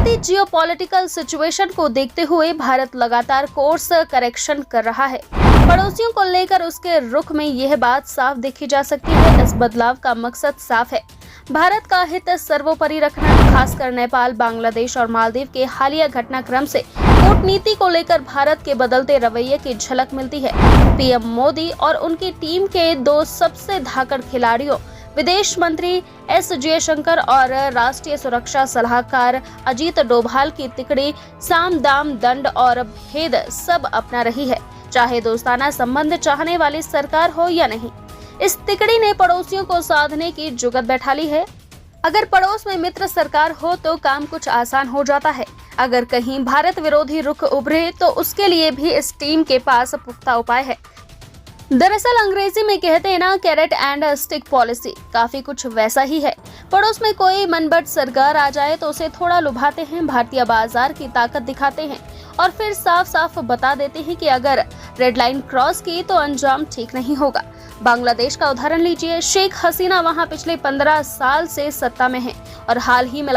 बदलती geopolitical situation को देखते हुए भारत लगातार कोर्स करेक्शन कर रहा है। पड़ोसियों को लेकर उसके रुख में यह बात साफ देखी जा सकती है। इस बदलाव का मकसद साफ है, भारत का हित सर्वोपरि रखना। खासकर नेपाल, बांग्लादेश और मालदीव के हालिया घटनाक्रम से कूटनीति को लेकर भारत के बदलते रवैये की झलक मिलती है। पीएम मोदी और उनकी टीम के दो सबसे धाकड़ खिलाड़ियों विदेश मंत्री एस जयशंकर और राष्ट्रीय सुरक्षा सलाहकार अजीत डोभाल की तिकड़ी साम दाम दंड और भेद सब अपना रही है, चाहे दोस्ताना संबंध चाहने वाली सरकार हो या नहीं। इस तिकड़ी ने पड़ोसियों को साधने की जुगत बैठा ली है। अगर पड़ोस में मित्र सरकार हो तो काम कुछ आसान हो जाता है। अगर कहीं भारत विरोधी रुख उभरे तो उसके लिए भी इस टीम के पास पुख्ता उपाय है। दरअसल अंग्रेजी में कहते हैं ना, कैरेट एंड स्टिक पॉलिसी, काफी कुछ वैसा ही है। पड़ोस में कोई मनबट सरकार आ जाए तो उसे थोड़ा लुभाते हैं, भारतीय बाजार की ताकत दिखाते हैं और फिर साफ साफ बता देते हैं कि अगर रेड लाइन क्रॉस की तो अंजाम ठीक नहीं होगा। बांग्लादेश का उदाहरण लीजिए, शेख हसीना वहां पिछले 15 साल से सत्ता में है और हाल ही में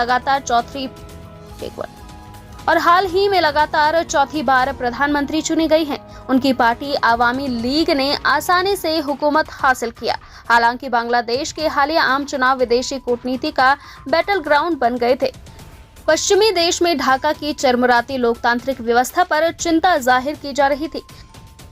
लगातार चौथी बार प्रधानमंत्री चुनी गई हैं। उनकी पार्टी आवामी लीग ने आसानी से हुकूमत हासिल किया। हालांकि बांग्लादेश के हालिया आम चुनाव विदेशी कूटनीति का बैटल ग्राउंड बन गए थे। पश्चिमी देश में ढाका की चरमराती लोकतांत्रिक व्यवस्था पर चिंता जाहिर की जा रही थी।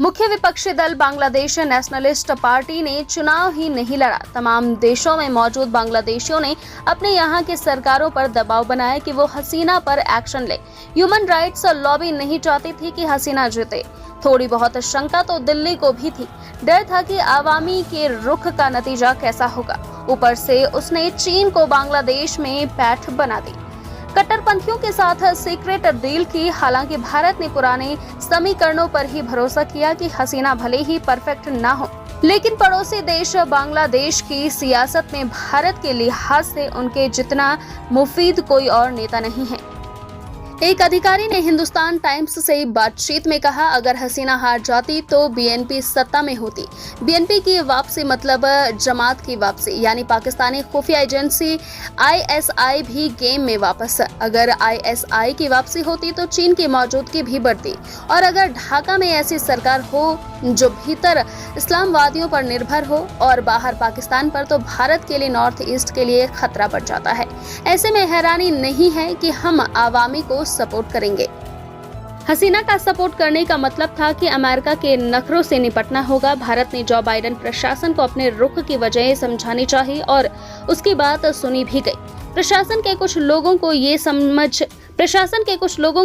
मुख्य विपक्षी दल बांग्लादेश नेशनलिस्ट पार्टी ने चुनाव ही नहीं लड़ा। तमाम देशों में मौजूद बांग्लादेशियों ने अपने यहाँ की सरकारों पर दबाव बनाया कि वो हसीना पर एक्शन ले। ह्यूमन राइट्स लॉबी नहीं चाहती थी कि हसीना जीते। थोड़ी बहुत शंका तो दिल्ली को भी थी। डर था कि आवामी के रुख का नतीजा कैसा होगा। ऊपर से उसने चीन को बांग्लादेश में पैठ बना दी, कट्टरपंथियों के साथ सीक्रेट डील की। हालांकि भारत ने पुराने समीकरणों पर ही भरोसा किया कि हसीना भले ही परफेक्ट ना हो, लेकिन पड़ोसी देश बांग्लादेश की सियासत में भारत के लिहाज से उनके जितना मुफीद कोई और नेता नहीं है। एक अधिकारी ने हिंदुस्तान टाइम्स से बातचीत में कहा, अगर हसीना हार जाती तो बीएनपी सत्ता में होती। बीएनपी की वापसी मतलब जमात की वापसी, यानी पाकिस्तानी खुफिया एजेंसी आईएसआई भी गेम में वापस। अगर आईएसआई की वापसी होती तो चीन की मौजूदगी भी बढ़ती। और अगर ढाका में ऐसी सरकार हो जो भीतर इस्लामवादियों पर निर्भर हो और बाहर पाकिस्तान पर, तो भारत के लिए नॉर्थ ईस्ट के लिए खतरा बढ़ जाता है। ऐसे में हैरानी नहीं है कि हम आवामी को सपोर्ट करेंगे। हसीना का सपोर्ट करने का मतलब था कि अमेरिका के नखरों से निपटना होगा। भारत ने जो बाइडेन प्रशासन को अपने रुख की वजह समझानी चाहिए और उसकी बात सुनी भी गई। प्रशासन के कुछ लोगों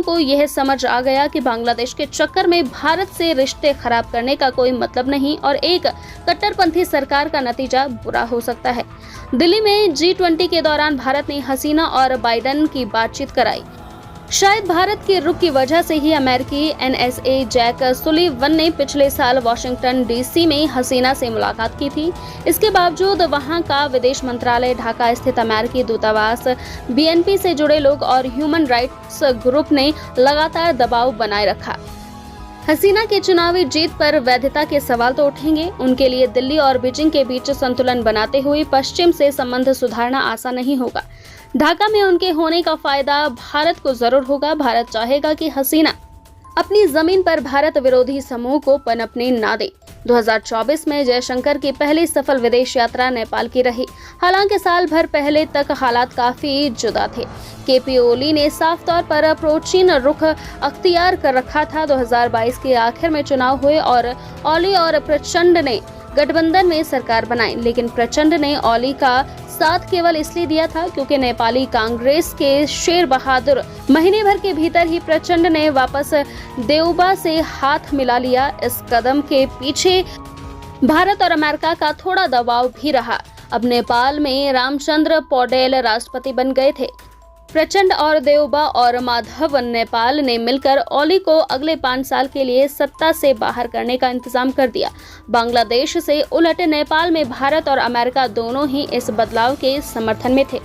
को यह समझ आ गया कि बांग्लादेश के चक्कर में भारत से रिश्ते खराब करने का कोई मतलब नहीं और एक कट्टरपंथी सरकार का नतीजा बुरा हो सकता है। दिल्ली में G20 के दौरान भारत ने हसीना और बाइडेन की बातचीत कराई। शायद भारत के रुख की वजह से ही अमेरिकी NSA जैक सुलिवन ने पिछले साल वाशिंगटन DC में हसीना से मुलाकात की थी। इसके बावजूद वहां का विदेश मंत्रालय, ढाका स्थित अमेरिकी दूतावास, BNP से जुड़े लोग और ह्यूमन राइट्स ग्रुप ने लगातार दबाव बनाए रखा। हसीना की चुनावी जीत पर वैधता के सवाल तो उठेंगे। उनके लिए दिल्ली और बीजिंग के बीच संतुलन बनाते हुए पश्चिम से संबंध सुधारना आसान नहीं होगा। ढाका में उनके होने का फायदा भारत को जरूर होगा। भारत चाहेगा कि हसीना अपनी जमीन पर भारत विरोधी समूह को पनपने ना दे। 2024 में जयशंकर की पहली सफल विदेश यात्रा नेपाल की रही। हालांकि साल भर पहले तक हालात काफी जुदा थे। केपी ओली ने साफ तौर पर प्रोचीन रुख अख्तियार कर रखा था। 2022 के आखिर में चुनाव हुए और ओली और प्रचंड ने गठबंधन में सरकार बनाई, लेकिन प्रचंड ने ओली का साथ केवल इसलिए दिया था क्योंकि नेपाली कांग्रेस के शेर बहादुर महीने भर के भीतर ही प्रचंड ने वापस देउबा से हाथ मिला लिया। इस कदम के पीछे भारत और अमेरिका का थोड़ा दबाव भी रहा। अब नेपाल में रामचंद्र पौडेल राष्ट्रपति बन गए थे। प्रचंड और देउबा और माधव नेपाल ने मिलकर ओली को अगले 5 साल के लिए सत्ता से बाहर करने का इंतजाम कर दिया। बांग्लादेश से उलट नेपाल में भारत और अमेरिका दोनों ही इस बदलाव के समर्थन में थे।